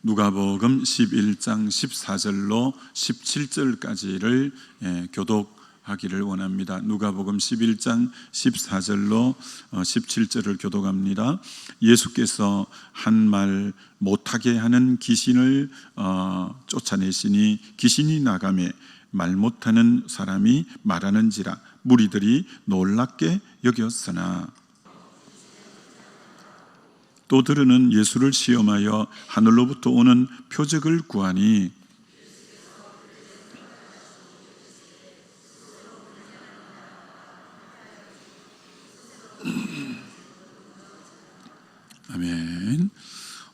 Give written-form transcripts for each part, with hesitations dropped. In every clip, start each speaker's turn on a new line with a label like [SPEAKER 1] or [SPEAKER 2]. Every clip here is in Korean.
[SPEAKER 1] 누가복음 11장 14절로 17절까지를 교독하기를 원합니다. 누가복음 11장 14절로 17절을 교독합니다. 예수께서 한 말 못하게 하는 귀신을 쫓아내시니 귀신이 나가매 말 못하는 사람이 말하는지라 무리들이 놀랍게 여겼으나 또 들으는 예수를 시험하여 하늘로부터 오는 표적을 구하니 아멘.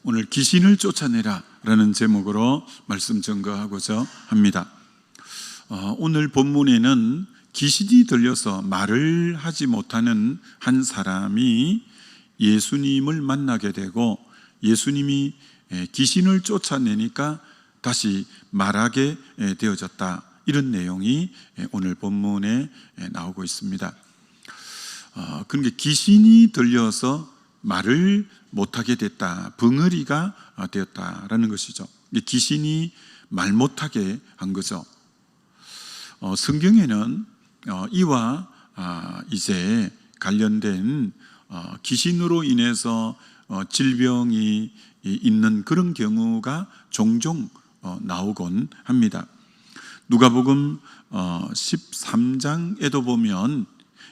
[SPEAKER 1] 오늘 귀신을 쫓아내라 라는 제목으로 말씀 전거하고자 합니다. 오늘 본문에는 귀신이 들려서 말을 하지 못하는 한 사람이 예수님을 만나게 되고 예수님이 귀신을 쫓아내니까 다시 말하게 되어졌다, 이런 내용이 오늘 본문에 나오고 있습니다. 그러니까 귀신이 들려서 말을 못하게 됐다, 벙어리가 되었다라는 것이죠. 귀신이 말 못하게 한 거죠. 성경에는 이와 이제 관련된 귀신으로 인해서 질병이 있는 그런 경우가 종종 나오곤 합니다. 누가복음 13장에도 보면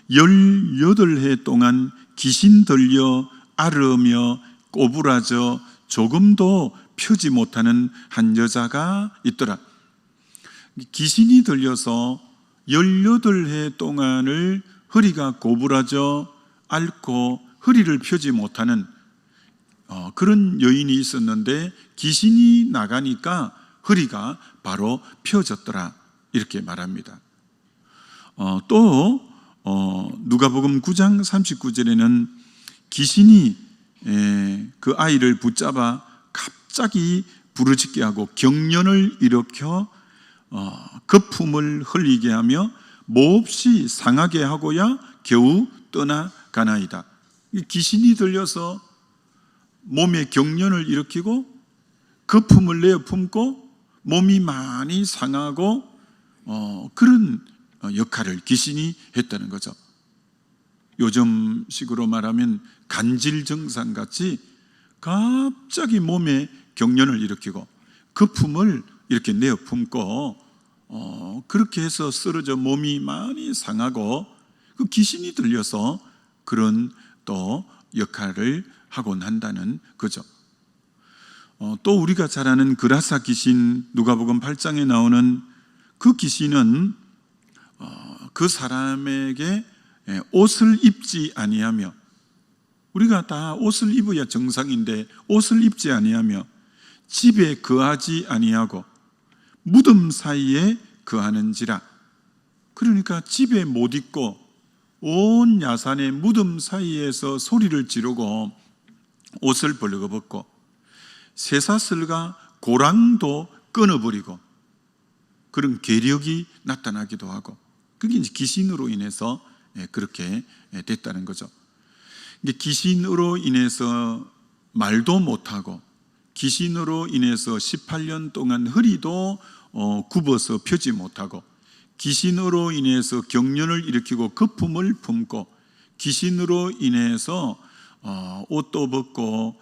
[SPEAKER 1] 18해 동안 귀신 들려 앓으며 꼬부라져 조금도 펴지 못하는 한 여자가 있더라. 귀신이 들려서 18해 동안을 허리가 꼬부라져 앓고 허리를 펴지 못하는 그런 여인이 있었는데 귀신이 나가니까 허리가 바로 펴졌더라, 이렇게 말합니다. 또 누가복음 9장 39절에는 귀신이 그 아이를 붙잡아 갑자기 부르짖게 하고 경련을 일으켜 거품을 흘리게 하며 몹시 상하게 하고야 겨우 떠나가나이다. 귀신이 들려서 몸에 경련을 일으키고 거품을 내어 품고 몸이 많이 상하고 그런 역할을 귀신이 했다는 거죠. 요즘식으로 말하면 간질 증상같이 갑자기 몸에 경련을 일으키고 거품을 이렇게 내어 품고 그렇게 해서 쓰러져 몸이 많이 상하고 그 귀신이 들려서 그런 또 역할을 하곤 한다는 거죠. 또 우리가 잘 아는 그라사 귀신, 누가복음 8장에 나오는 그 귀신은 그 사람에게 옷을 입지 아니하며, 우리가 다 옷을 입어야 정상인데 옷을 입지 아니하며 집에 거하지 아니하고 무덤 사이에 거하는지라. 그러니까 집에 못 있고 온 야산의 무덤 사이에서 소리를 지르고 옷을 벌거벗고 쇠사슬과 고랑도 끊어버리고 그런 괴력이 나타나기도 하고, 그게 이제 귀신으로 인해서 그렇게 됐다는 거죠. 귀신으로 인해서 말도 못하고 귀신으로 인해서 18년 동안 허리도 굽어서 펴지 못하고 귀신으로 인해서 경련을 일으키고 거품을 품고 귀신으로 인해서 옷도 벗고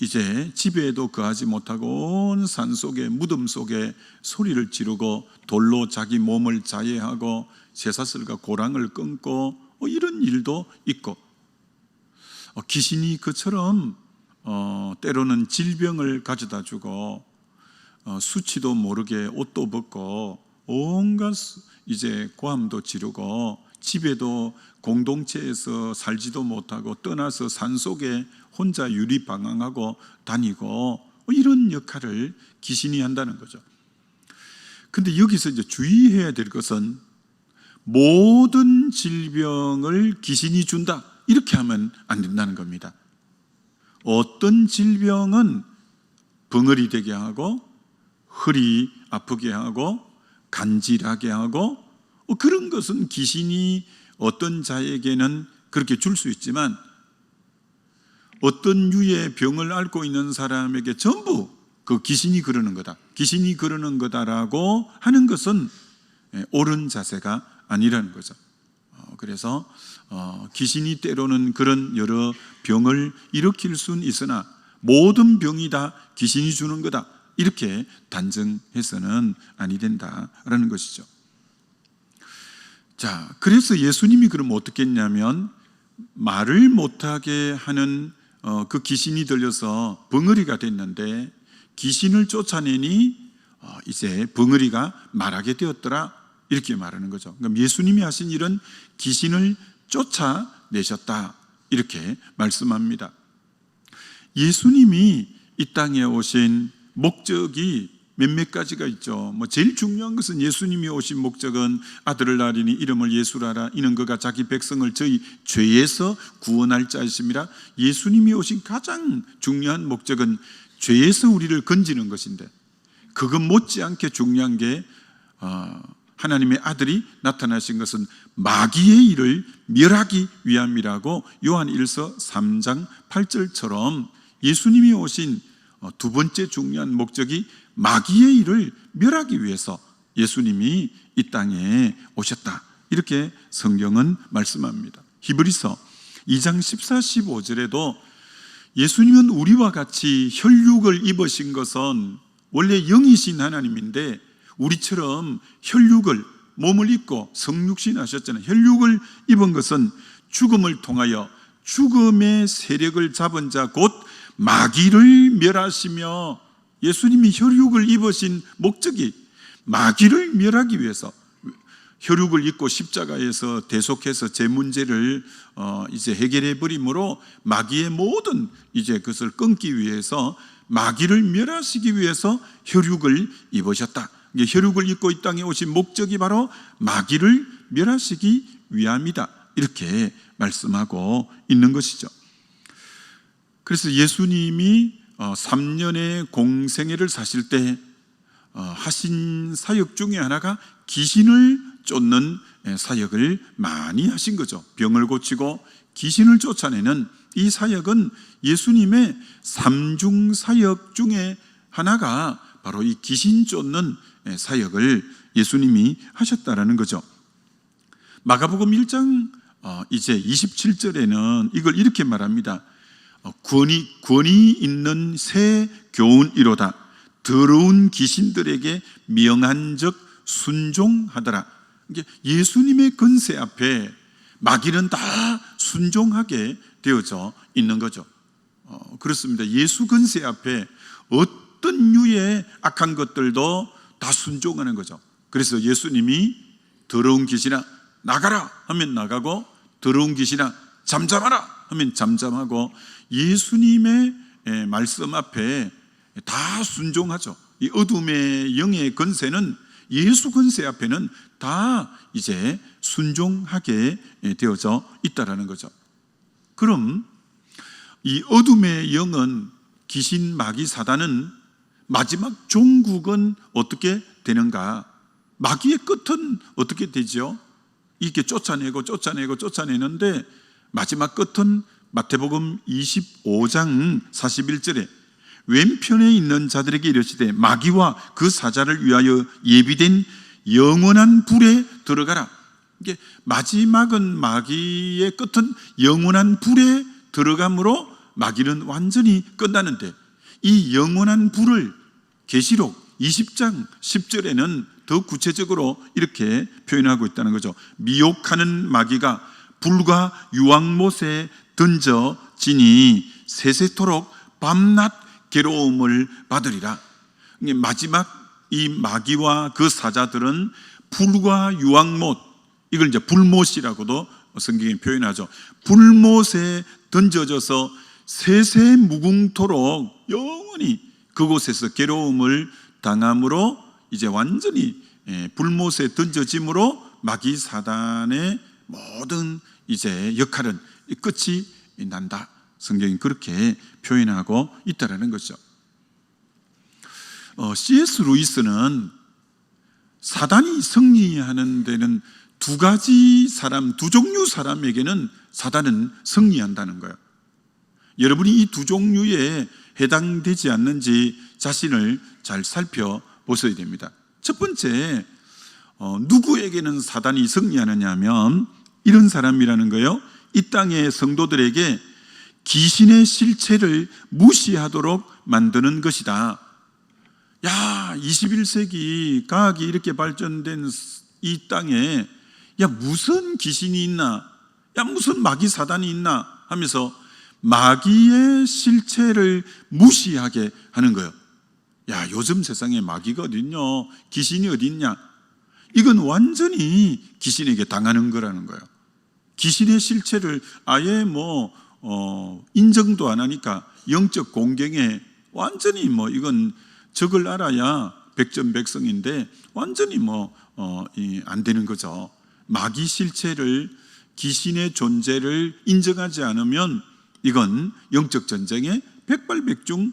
[SPEAKER 1] 이제 집에도 거하지 못하고 온 산속에 무덤 속에 소리를 지르고 돌로 자기 몸을 자해하고 쇠사슬과 고랑을 끊고 이런 일도 있고, 귀신이 그처럼 때로는 질병을 가져다 주고 수치도 모르게 옷도 벗고 온갖 이제 고함도 지르고 집에도 공동체에서 살지도 못하고 떠나서 산속에 혼자 유리방황하고 다니고 이런 역할을 귀신이 한다는 거죠. 근데 여기서 이제 주의해야 될 것은 모든 질병을 귀신이 준다, 이렇게 하면 안 된다는 겁니다. 어떤 질병은 벙어리 되게 하고 허리 아프게 하고 간질하게 하고 그런 것은 귀신이 어떤 자에게는 그렇게 줄 수 있지만 어떤 유의 병을 앓고 있는 사람에게 전부 그 귀신이 그러는 거다, 귀신이 그러는 거다라고 하는 것은 옳은 자세가 아니라는 거죠. 그래서 귀신이 때로는 그런 여러 병을 일으킬 수는 있으나 모든 병이 다 귀신이 주는 거다, 이렇게 단정해서는 아니 된다라는 것이죠. 자, 그래서 예수님이 그럼 어떻게 했냐면, 말을 못하게 하는 그 귀신이 들려서 벙어리가 됐는데 귀신을 쫓아내니 이제 벙어리가 말하게 되었더라, 이렇게 말하는 거죠. 그럼 예수님이 하신 일은 귀신을 쫓아내셨다, 이렇게 말씀합니다. 예수님이 이 땅에 오신 목적이 몇몇 가지가 있죠. 제일 중요한 것은, 예수님이 오신 목적은 아들을 낳으리니 이름을 예수라라, 이는 그가 자기 백성을 저희 죄에서 구원할 자이심이라. 예수님이 오신 가장 중요한 목적은 죄에서 우리를 건지는 것인데, 그것 못지않게 중요한 게 하나님의 아들이 나타나신 것은 마귀의 일을 멸하기 위함이라고 요한 1서 3장 8절처럼 예수님이 오신 두 번째 중요한 목적이 마귀의 일을 멸하기 위해서 예수님이 이 땅에 오셨다, 이렇게 성경은 말씀합니다. 히브리서 2장 14, 15절에도 예수님은 우리와 같이 혈육을 입으신 것은 원래 영이신 하나님인데 우리처럼 혈육을, 몸을 입고 성육신 하셨잖아요. 혈육을 입은 것은 죽음을 통하여 죽음의 세력을 잡은 자 곧 마귀를 멸하시며, 예수님이 혈육을 입으신 목적이 마귀를 멸하기 위해서, 혈육을 입고 십자가에서 대속해서 제 문제를 이제 해결해 버림으로 마귀의 모든 이제 그것을 끊기 위해서, 마귀를 멸하시기 위해서 혈육을 입으셨다. 혈육을 입고 이 땅에 오신 목적이 바로 마귀를 멸하시기 위함이다, 이렇게 말씀하고 있는 것이죠. 그래서 예수님이 3년의 공생애를 사실 때 하신 사역 중에 하나가 귀신을 쫓는 사역을 많이 하신 거죠. 병을 고치고 귀신을 쫓아내는 이 사역은 예수님의 삼중 사역 중에 하나가 바로 이 귀신 쫓는 사역을 예수님이 하셨다라는 거죠. 마가복음 1장 이제 27절에는 이걸 이렇게 말합니다. 권위 있는 새 교훈이로다. 더러운 귀신들에게 명한적 순종하더라. 예수님의 권세 앞에 마귀는 다 순종하게 되어져 있는 거죠. 그렇습니다. 예수 권세 앞에 어떤 유의 악한 것들도 다 순종하는 거죠. 그래서 예수님이 더러운 귀신아 나가라 하면 나가고, 더러운 귀신아 잠잠하라 하면 잠잠하고, 예수님의 말씀 앞에 다 순종하죠. 이 어둠의 영의 권세는 예수 권세 앞에는 다 이제 순종하게 되어져 있다라는 거죠. 그럼 이 어둠의 영은, 귀신, 마귀, 사단은 마지막 종국은 어떻게 되는가? 마귀의 끝은 어떻게 되죠? 이렇게 쫓아내는데 마지막 끝은 마태복음 25장 41절에 왼편에 있는 자들에게 이르시되 마귀와 그 사자를 위하여 예비된 영원한 불에 들어가라. 이게 마지막은, 마귀의 끝은 영원한 불에 들어감으로 마귀는 완전히 끝나는데, 이 영원한 불을 계시록 20장 10절에는 더 구체적으로 이렇게 표현하고 있다는 거죠. 미혹하는 마귀가 불과 유황못에 던져지니 세세토록 밤낮 괴로움을 받으리라. 마지막 이 마귀와 그 사자들은 불과 유황못, 이걸 이제 불못이라고도 성경에 표현하죠. 불못에 던져져서 세세 무궁토록 영원히 그곳에서 괴로움을 당함으로 이제 완전히 불못에 던져짐으로 마귀 사단의 모든 이제 역할은 끝이 난다. 성경이 그렇게 표현하고 있다라는 거죠. C.S. 루이스는 사단이 승리하는 데는 두 종류 사람에게는 사단은 승리한다는 거예요. 여러분이 이 두 종류에 해당되지 않는지 자신을 잘 살펴보셔야 됩니다. 첫 번째, 누구에게는 사단이 승리하느냐 하면 이런 사람이라는 거예요. 이 땅의 성도들에게 귀신의 실체를 무시하도록 만드는 것이다. 야, 21세기 과학이 이렇게 발전된 이 땅에 무슨 귀신이 있나? 무슨 마귀 사단이 있나? 하면서 마귀의 실체를 무시하게 하는 거예요. 요즘 세상에 마귀가 어딨냐? 귀신이 어딨냐? 이건 완전히 귀신에게 당하는 거라는 거예요. 귀신의 실체를 아예 인정도 안 하니까 영적 공경에 완전히 이건 적을 알아야 백전백승인데 완전히 안 되는 거죠. 마귀 실체를, 귀신의 존재를 인정하지 않으면 이건 영적 전쟁에 백발백중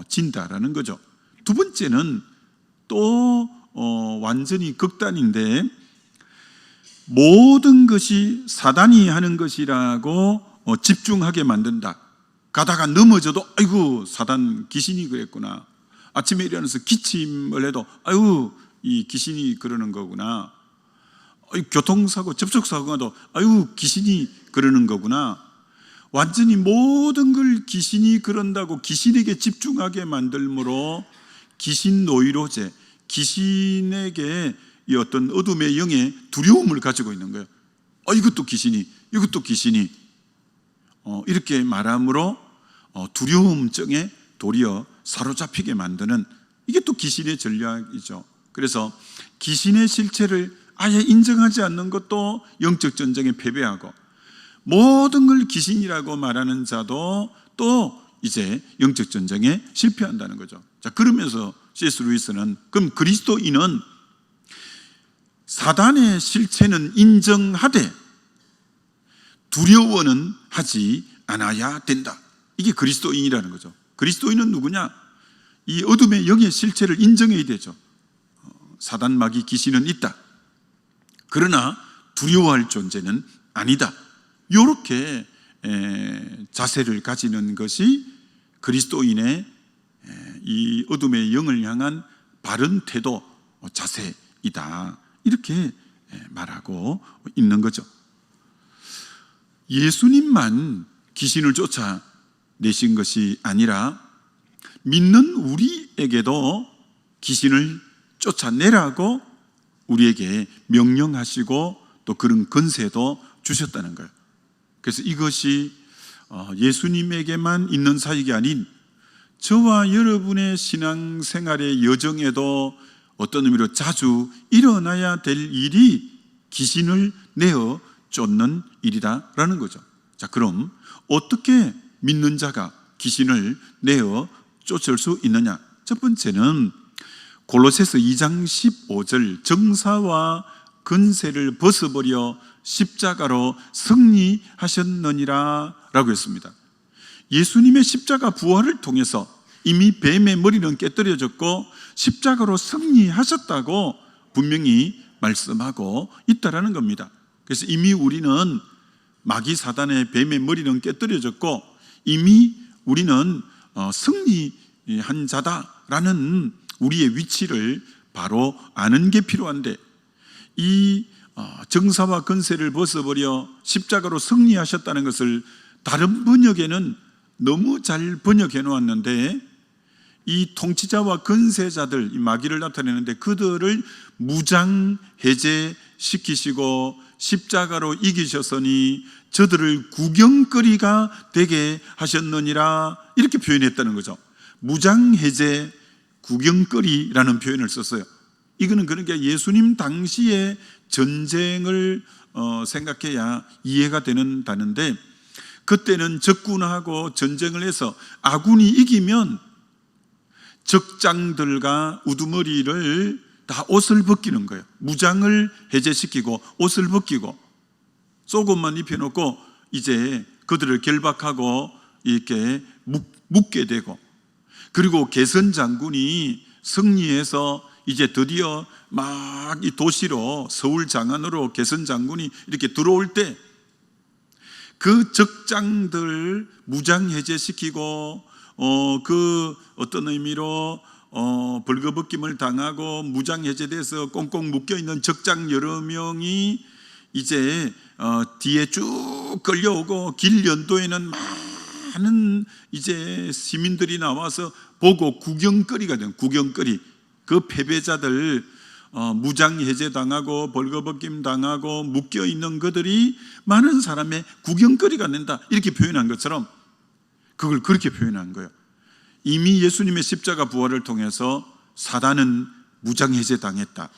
[SPEAKER 1] 진다라는 거죠. 두 번째는 또 완전히 극단인데, 모든 것이 사단이 하는 것이라고 집중하게 만든다. 가다가 넘어져도 아이고 사단 귀신이 그랬구나. 아침에 일어나서 기침을 해도 아이고 이 귀신이 그러는 거구나. 교통사고, 접촉사고가 도 아이고 귀신이 그러는 거구나. 완전히 모든 걸 귀신이 그런다고 귀신에게 집중하게 만들므로 귀신 노이로제, 귀신에게 이 어떤 어둠의 영의 두려움을 가지고 있는 거예요. 이것도 귀신이, 이것도 귀신이, 이렇게 말함으로 두려움증에 도리어 사로잡히게 만드는, 이게 또 귀신의 전략이죠. 그래서 귀신의 실체를 아예 인정하지 않는 것도 영적 전쟁에 패배하고, 모든 걸 귀신이라고 말하는 자도 또 이제 영적 전쟁에 실패한다는 거죠. 자, 그러면서 C.S. 루이스는, 그럼 그리스도인은 사단의 실체는 인정하되 두려워는 하지 않아야 된다. 이게 그리스도인이라는 거죠. 그리스도인은 누구냐? 이 어둠의 영의 실체를 인정해야 되죠. 사단, 마귀, 귀신은 있다. 그러나 두려워할 존재는 아니다. 이렇게 자세를 가지는 것이 그리스도인의 이 어둠의 영을 향한 바른 태도, 자세이다. 이렇게 말하고 있는 거죠. 예수님만 귀신을 쫓아내신 것이 아니라 믿는 우리에게도 귀신을 쫓아내라고 우리에게 명령하시고 또 그런 권세도 주셨다는 거예요. 그래서 이것이 예수님에게만 있는 사역이 아닌 저와 여러분의 신앙생활의 여정에도 어떤 의미로 자주 일어나야 될 일이 귀신을 내어 쫓는 일이다라는 거죠. 자, 그럼 어떻게 믿는 자가 귀신을 내어 쫓을 수 있느냐? 첫 번째는 골로새서 2장 15절, 정사와 권세를 벗어버려 십자가로 승리하셨느니라 라고 했습니다. 예수님의 십자가 부활을 통해서 이미 뱀의 머리는 깨뜨려졌고 십자가로 승리하셨다고 분명히 말씀하고 있다라는 겁니다. 그래서 이미 우리는 마귀 사단의 뱀의 머리는 깨뜨려졌고 이미 우리는 승리한 자다라는 우리의 위치를 바로 아는 게 필요한데, 이 정사와 권세를 벗어버려 십자가로 승리하셨다는 것을 다른 번역에는 너무 잘 번역해 놓았는데, 이 통치자와 권세자들, 이 마귀를 나타내는데 그들을 무장 해제시키시고 십자가로 이기셨으니 저들을 구경거리가 되게 하셨느니라, 이렇게 표현했다는 거죠. 무장 해제 구경거리라는 표현을 썼어요. 이거는 그러니까 예수님 당시의 전쟁을 생각해야 이해가 되는 단어인데, 그때는 적군하고 전쟁을 해서 아군이 이기면 적장들과 우두머리를 다 옷을 벗기는 거예요. 무장을 해제시키고 옷을 벗기고 속옷만 입혀놓고 이제 그들을 결박하고 이렇게 묶게 되고, 그리고 개선 장군이 승리해서 이제 드디어 막 이 도시로, 서울 장안으로 개선 장군이 이렇게 들어올 때 그 적장들 무장해제시키고 그 어떤 의미로 벌거벗김을 당하고 무장해제돼서 꽁꽁 묶여있는 적장 여러 명이 이제 뒤에 쭉 끌려오고 길 연도에는 많은 이제 시민들이 나와서 보고 구경거리가 된 구경거리, 그 패배자들 무장해제 당하고 벌거벗김 당하고 묶여있는 그들이 많은 사람의 구경거리가 된다, 이렇게 표현한 것처럼 그걸 그렇게 표현한 거예요. 이미 예수님의 십자가 부활을 통해서 사단은 무장해제 당했다.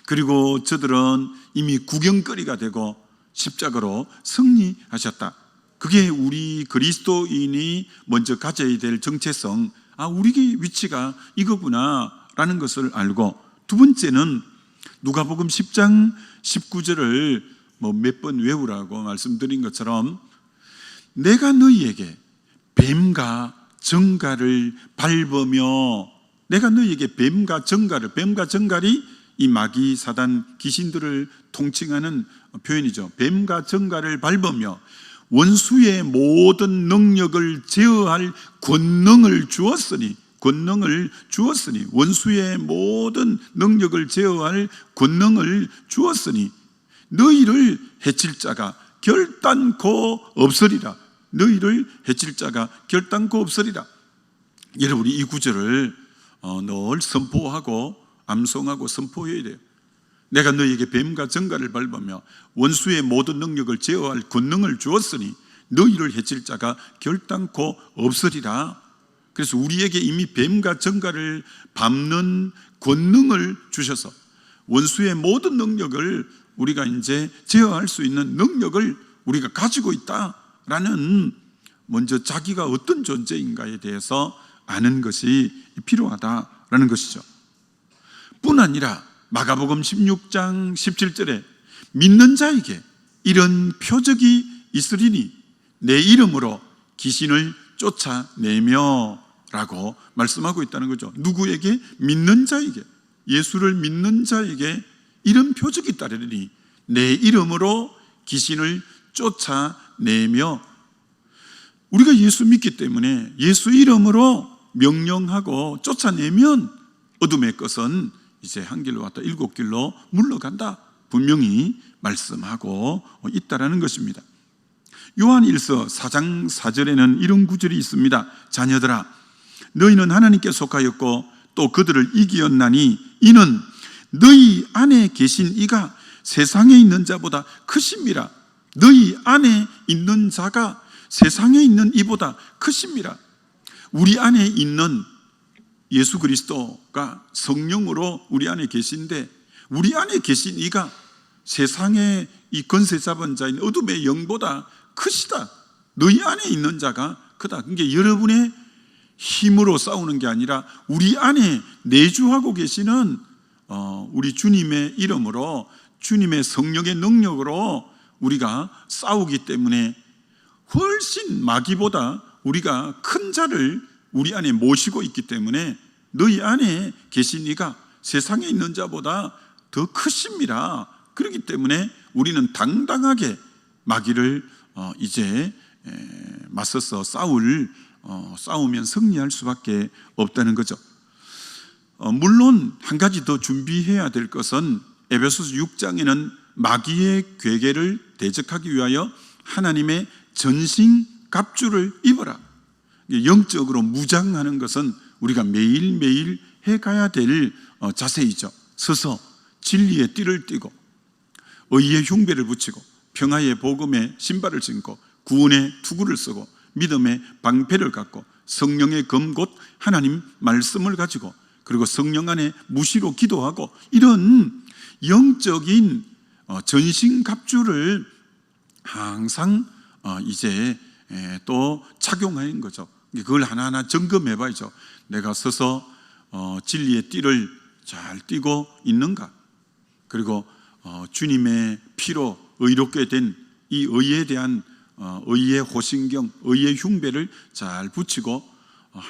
[SPEAKER 1] 그리고 저들은 이미 구경거리가 되고 십자가로 승리하셨다. 그게 우리 그리스도인이 먼저 가져야 될 정체성, 우리의 위치가 이거구나 라는 것을 알고, 두 번째는 누가복음 10장 19절을 몇 번 외우라고 말씀드린 것처럼, 내가 너희에게 뱀과 정갈을 밟으며, 내가 너희에게 뱀과 정갈이 이 마귀 사단 귀신들을 통칭하는 표현이죠. 뱀과 정갈을 밟으며 원수의 모든 능력을 제어할 권능을 주었으니, 원수의 모든 능력을 제어할 권능을 주었으니 너희를 해칠 자가 결단코 없으리라. 여러분이 이 구절을 늘 선포하고 암송하고 선포해야 돼요. 내가 너희에게 뱀과 정갈을 밟으며 원수의 모든 능력을 제어할 권능을 주었으니 너희를 해칠 자가 결단코 없으리라. 그래서 우리에게 이미 뱀과 정갈을 밟는 권능을 주셔서 원수의 모든 능력을 우리가 이제 제어할 수 있는 능력을 우리가 가지고 있다라는, 먼저 자기가 어떤 존재인가에 대해서 아는 것이 필요하다라는 것이죠. 뿐 아니라 마가복음 16장 17절에 믿는 자에게 이런 표적이 있으리니 내 이름으로 귀신을 쫓아내며 라고 말씀하고 있다는 거죠. 누구에게? 믿는 자에게, 예수를 믿는 자에게 이런 표적이 따르리니 내 이름으로 귀신을 쫓아내며, 우리가 예수 믿기 때문에 예수 이름으로 명령하고 쫓아내면 어둠의 것은 이제 한 길로 왔다 일곱 길로 물러간다, 분명히 말씀하고 있다라는 것입니다. 요한 1서 4장 4절에는 이런 구절이 있습니다. 자녀들아, 너희는 하나님께 속하였고 또 그들을 이기었나니 이는 너희 안에 계신 이가 세상에 있는 자보다 크심이라. 너희 안에 있는 자가 세상에 있는 이보다 크심이라. 우리 안에 있는 예수 그리스도가 성령으로 우리 안에 계신데, 우리 안에 계신 이가 세상의 이 권세 잡은 자인 어둠의 영보다 크시다. 너희 안에 있는 자가 크다. 그게 여러분의 힘으로 싸우는 게 아니라 우리 안에 내주하고 계시는 우리 주님의 이름으로, 주님의 성령의 능력으로 우리가 싸우기 때문에 훨씬 마귀보다 우리가 큰 자를 우리 안에 모시고 있기 때문에 너희 안에 계신 이가 세상에 있는 자보다 더 크십니다. 그렇기 때문에 우리는 당당하게 마귀를 이제 맞서서 싸우면 승리할 수밖에 없다는 거죠. 물론 한 가지 더 준비해야 될 것은 에베소서 6장에는 마귀의 괴계를 대적하기 위하여 하나님의 전신갑주를 입어라. 영적으로 무장하는 것은 우리가 매일매일 해가야 될 자세이죠. 서서 진리의 띠를 띠고 의의 흉배를 붙이고 평화의 복음의 신발을 신고 구원의 투구를 쓰고 믿음의 방패를 갖고 성령의 검 곧 하나님 말씀을 가지고, 그리고 성령 안에 무시로 기도하고, 이런 영적인 전신갑주를 항상 이제 또 착용하는 거죠. 그걸 하나하나 점검해 봐야죠. 내가 서서 진리의 띠를 잘 띠고 있는가? 그리고 주님의 피로 의롭게 된 이 의에 대한 의의 호신경, 의의 흉배를 잘 붙이고,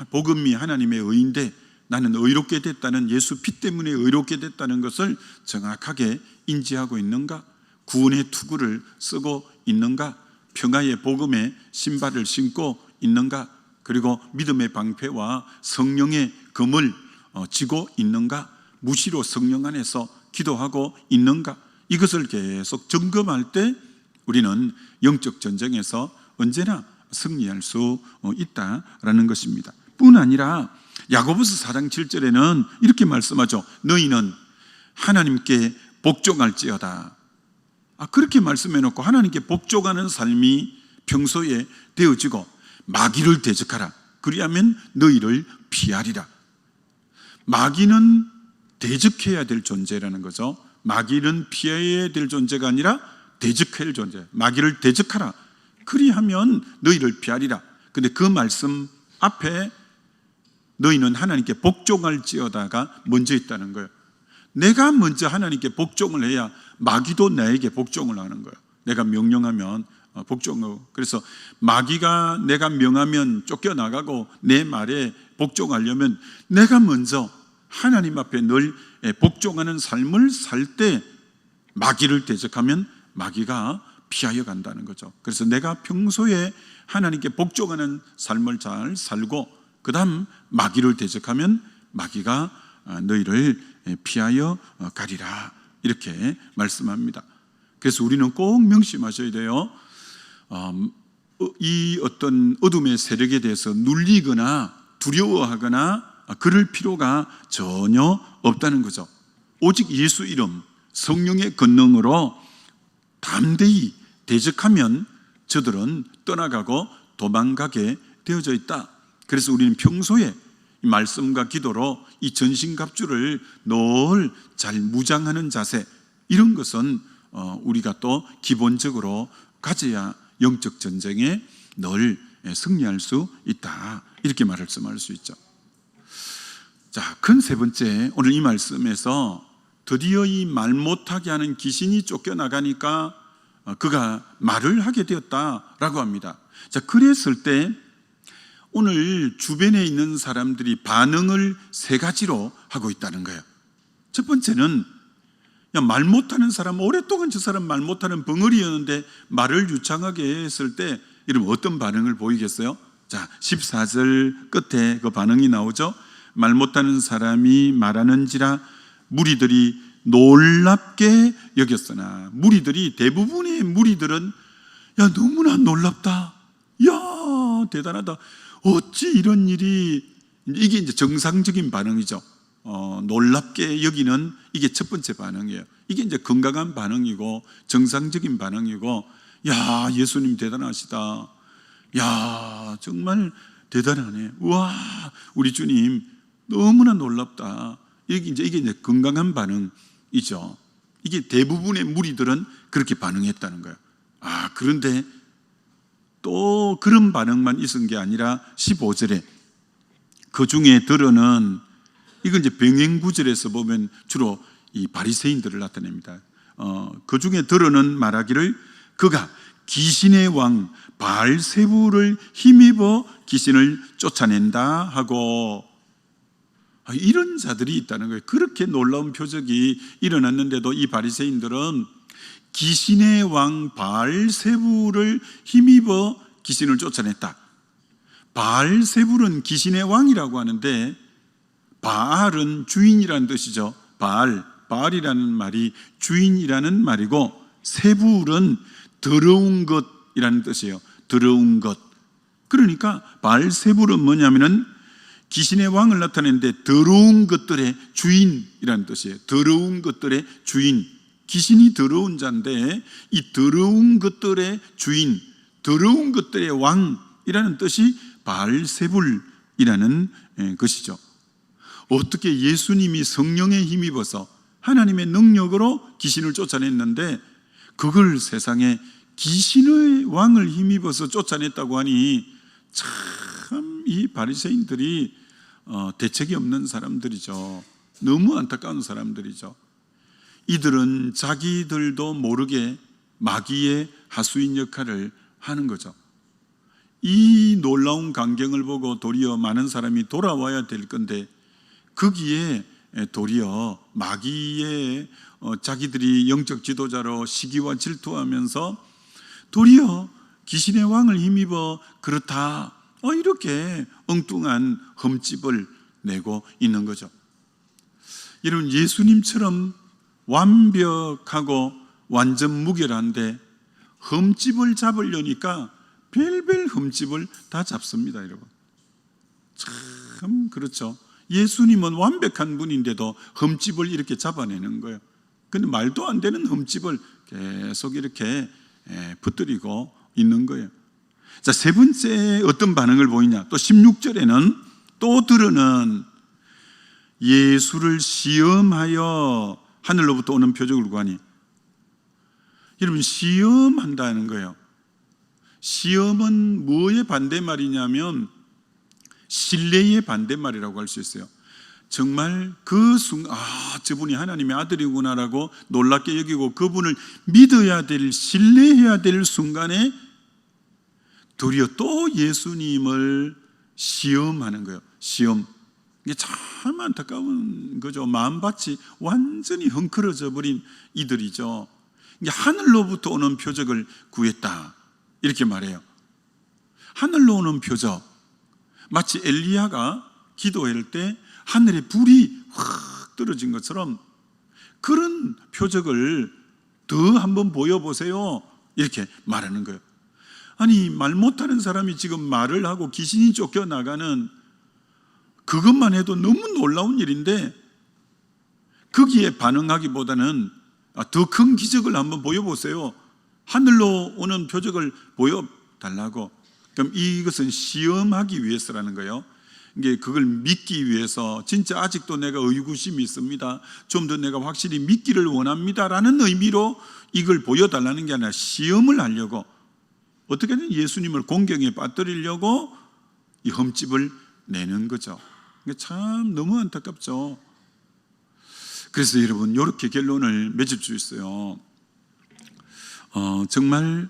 [SPEAKER 1] 복음이 하나님의 의인데 나는 의롭게 됐다는, 예수 피 때문에 의롭게 됐다는 것을 정확하게 인지하고 있는가? 구원의 투구를 쓰고 있는가? 평화의 복음의 신발을 신고 있는가? 그리고 믿음의 방패와 성령의 검을 쥐고 있는가? 무시로 성령 안에서 기도하고 있는가? 이것을 계속 점검할 때 우리는 영적 전쟁에서 언제나 승리할 수 있다라는 것입니다. 뿐 아니라 야고보서 4장 7절에는 이렇게 말씀하죠. 너희는 하나님께 복종할지어다. 그렇게 말씀해 놓고 하나님께 복종하는 삶이 평소에 되어지고 마귀를 대적하라. 그리하면 너희를 피하리라. 마귀는 대적해야 될 존재라는 거죠. 마귀는 피해야 될 존재가 아니라 대적해야 될 존재. 마귀를 대적하라. 그리하면 너희를 피하리라. 근데 그 말씀 앞에 너희는 하나님께 복종할지어다가 먼저 있다는 거예요. 내가 먼저 하나님께 복종을 해야 마귀도 나에게 복종을 하는 거예요. 내가 명령하면 복종하고. 그래서 마귀가 내가 명하면 쫓겨나가고 내 말에 복종하려면 내가 먼저 하나님 앞에 늘 복종하는 삶을 살 때 마귀를 대적하면 마귀가 피하여 간다는 거죠. 그래서 내가 평소에 하나님께 복종하는 삶을 잘 살고 그 다음 마귀를 대적하면 마귀가 너희를 피하여 가리라. 이렇게 말씀합니다. 그래서 우리는 꼭 명심하셔야 돼요. 이 어떤 어둠의 세력에 대해서 눌리거나 두려워하거나 그럴 필요가 전혀 없다는 거죠. 오직 예수 이름, 성령의 권능으로 담대히 대적하면 저들은 떠나가고 도망가게 되어져 있다. 그래서 우리는 평소에 말씀과 기도로 이 전신갑주를 늘 잘 무장하는 자세, 이런 것은 우리가 또 기본적으로 가져야 영적 전쟁에 늘 승리할 수 있다. 이렇게 말씀할 수 있죠. 자, 큰 세 번째, 오늘 이 말씀에서 드디어 이 말 못하게 하는 귀신이 쫓겨나가니까 그가 말을 하게 되었다라고 합니다. 자, 그랬을 때 오늘 주변에 있는 사람들이 반응을 세 가지로 하고 있다는 거예요. 첫 번째는 말 못하는 사람, 오랫동안 저 사람 말 못하는 벙어리였는데 말을 유창하게 했을 때 이러면 어떤 반응을 보이겠어요? 자, 14절 끝에 그 반응이 나오죠. 말 못하는 사람이 말하는지라 무리들이 놀랍게 여겼으나, 무리들이, 대부분의 무리들은 야, 너무나 놀랍다, 야, 대단하다, 어찌 이런 일이, 이게 이제 정상적인 반응이죠. 놀랍게 여기는 이게 첫 번째 반응이에요. 이게 이제 건강한 반응이고 정상적인 반응이고, 야, 예수님 대단하시다, 야, 정말 대단하네, 우와, 우리 주님 너무나 놀랍다, 이게 이제 건강한 반응이죠. 이게 대부분의 무리들은 그렇게 반응했다는 거예요. 그런데 또 그런 반응만 있은 게 아니라 15절에 그 중에 들어는, 이건 이제 병행구절에서 보면 주로 이 바리새인들을 나타냅니다. 그 중에 들어는 말하기를 그가 귀신의 왕 바알세불을 힘입어 귀신을 쫓아낸다 하고, 이런 자들이 있다는 거예요. 그렇게 놀라운 표적이 일어났는데도 이 바리새인들은 귀신의 왕 바알세불을 힘입어 귀신을 쫓아냈다. 바알세불은 귀신의 왕이라고 하는데, 바알은 주인이라는 뜻이죠. 바알이라는 말이 주인이라는 말이고, 세불은 더러운 것이라는 뜻이에요. 더러운 것. 그러니까 바알세불은 뭐냐면은 귀신의 왕을 나타내는데 더러운 것들의 주인이라는 뜻이에요. 더러운 것들의 주인. 귀신이 더러운 자인데 이 더러운 것들의 주인, 더러운 것들의 왕이라는 뜻이 바알세불이라는 것이죠. 어떻게 예수님이 성령에 힘입어서 하나님의 능력으로 귀신을 쫓아냈는데 그걸 세상에 귀신의 왕을 힘입어서 쫓아냈다고 하니 참 이 바리새인들이 대책이 없는 사람들이죠. 너무 안타까운 사람들이죠. 이들은 자기들도 모르게 마귀의 하수인 역할을 하는 거죠. 이 놀라운 광경을 보고 도리어 많은 사람이 돌아와야 될 건데, 거기에 도리어 마귀의 자기들이 영적 지도자로 시기와 질투하면서 도리어 귀신의 왕을 힘입어 그렇다, 이렇게 엉뚱한 흠집을 내고 있는 거죠. 여러분, 예수님처럼 완벽하고 완전 무결한데 흠집을 잡으려니까 별별 흠집을 다 잡습니다. 여러분, 참 그렇죠. 예수님은 완벽한 분인데도 흠집을 이렇게 잡아내는 거예요. 근데 말도 안 되는 흠집을 계속 이렇게 붙들이고 있는 거예요. 자, 세 번째 어떤 반응을 보이냐? 또 16절에는 또 들으는 예수를 시험하여 하늘로부터 오는 표적을 구하니. 여러분, 시험한다는 거예요. 시험은 뭐의 반대말이냐면 신뢰의 반대말이라고 할 수 있어요. 정말 그 순간, 저분이 하나님의 아들이구나라고 놀랍게 여기고 그분을 믿어야 될, 신뢰해야 될 순간에 도리어 또 예수님을 시험하는 거예요. 시험. 이게 참 안타까운 거죠. 마음밭이 완전히 헝클어져 버린 이들이죠. 이게 하늘로부터 오는 표적을 구했다, 이렇게 말해요. 하늘로 오는 표적, 마치 엘리야가 기도할 때 하늘에 불이 확 떨어진 것처럼 그런 표적을 더 한번 보여보세요, 이렇게 말하는 거예요. 아니, 말 못하는 사람이 지금 말을 하고 귀신이 쫓겨나가는 그것만 해도 너무 놀라운 일인데 거기에 반응하기보다는 더 큰 기적을 한번 보여보세요, 하늘로 오는 표적을 보여달라고. 그럼 이것은 시험하기 위해서라는 거예요. 이게 그걸 믿기 위해서, 진짜 아직도 내가 의구심이 있습니다, 좀 더 내가 확실히 믿기를 원합니다라는 의미로 이걸 보여달라는 게 아니라 시험을 하려고, 어떻게든 예수님을 공경에 빠뜨리려고 이 흠집을 내는 거죠. 참 너무 안타깝죠. 그래서 여러분, 이렇게 결론을 맺을 수 있어요. 정말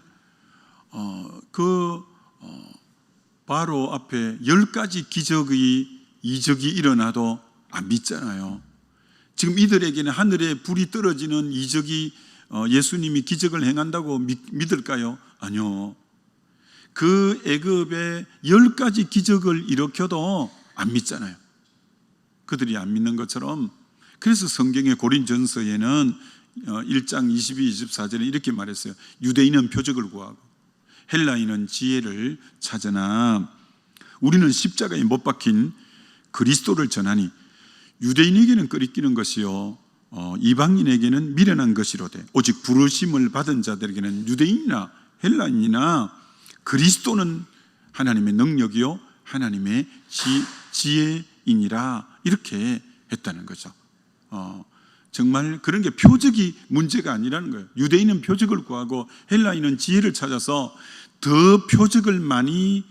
[SPEAKER 1] 바로 앞에 10가지 기적의 이적이 일어나도 안 믿잖아요. 지금 이들에게는 하늘에 불이 떨어지는 이적이 예수님이 기적을 행한다고 믿을까요? 아니요. 그 애굽의 10가지 기적을 일으켜도 안 믿잖아요. 그들이 안 믿는 것처럼. 그래서 성경의 고린전서에는 1장 22, 24절에 이렇게 말했어요. 유대인은 표적을 구하고 헬라인은 지혜를 찾으나 우리는 십자가에 못 박힌 그리스도를 전하니 유대인에게는 끄리끼는 것이요 이방인에게는 미련한 것이로되 오직 부르심을 받은 자들에게는 유대인이나 헬라인이나 그리스도는 하나님의 능력이요 하나님의 지혜이니라, 이렇게 했다는 거죠. 정말 그런 게 표적이 문제가 아니라는 거예요. 유대인은 표적을 구하고 헬라인은 지혜를 찾아서 더 표적을 많이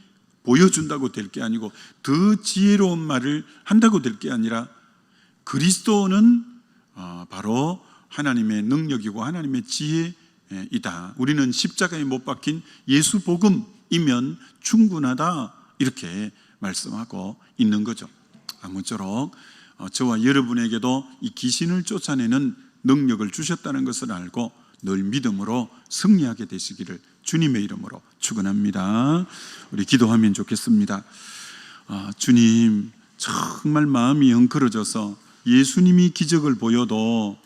[SPEAKER 1] 보여준다고 될 게 아니고 더 지혜로운 말을 한다고 될 게 아니라 그리스도는 바로 하나님의 능력이고 하나님의 지혜이다. 우리는 십자가에 못 박힌 예수 복음이면 충분하다, 이렇게 말씀하고 있는 거죠. 아무쪼록 저와 여러분에게도 이 귀신을 쫓아내는 능력을 주셨다는 것을 알고 늘 믿음으로 승리하게 되시기를 주님의 이름으로 축원합니다. 우리 기도하면 좋겠습니다. 주님, 정말 마음이 엉클어져서 예수님이 기적을 보여도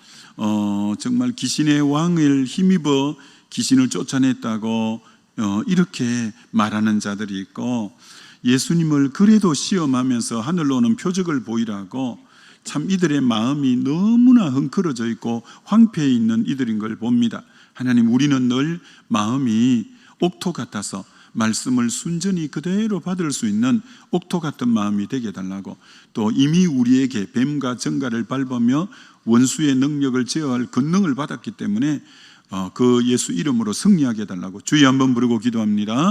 [SPEAKER 1] 정말 귀신의 왕을 힘입어 귀신을 쫓아냈다고 이렇게 말하는 자들이 있고, 예수님을 그래도 시험하면서 하늘로 오는 표적을 보이라고 참 이들의 마음이 너무나 헝클어져 있고 황폐해 있는 이들인 걸 봅니다. 하나님, 우리는 늘 마음이 옥토 같아서 말씀을 순전히 그대로 받을 수 있는 옥토 같은 마음이 되게 해달라고, 또 이미 우리에게 뱀과 정갈을 밟으며 원수의 능력을 제어할 권능을 받았기 때문에 그 예수 이름으로 승리하게 해달라고 주의 한번 부르고 기도합니다.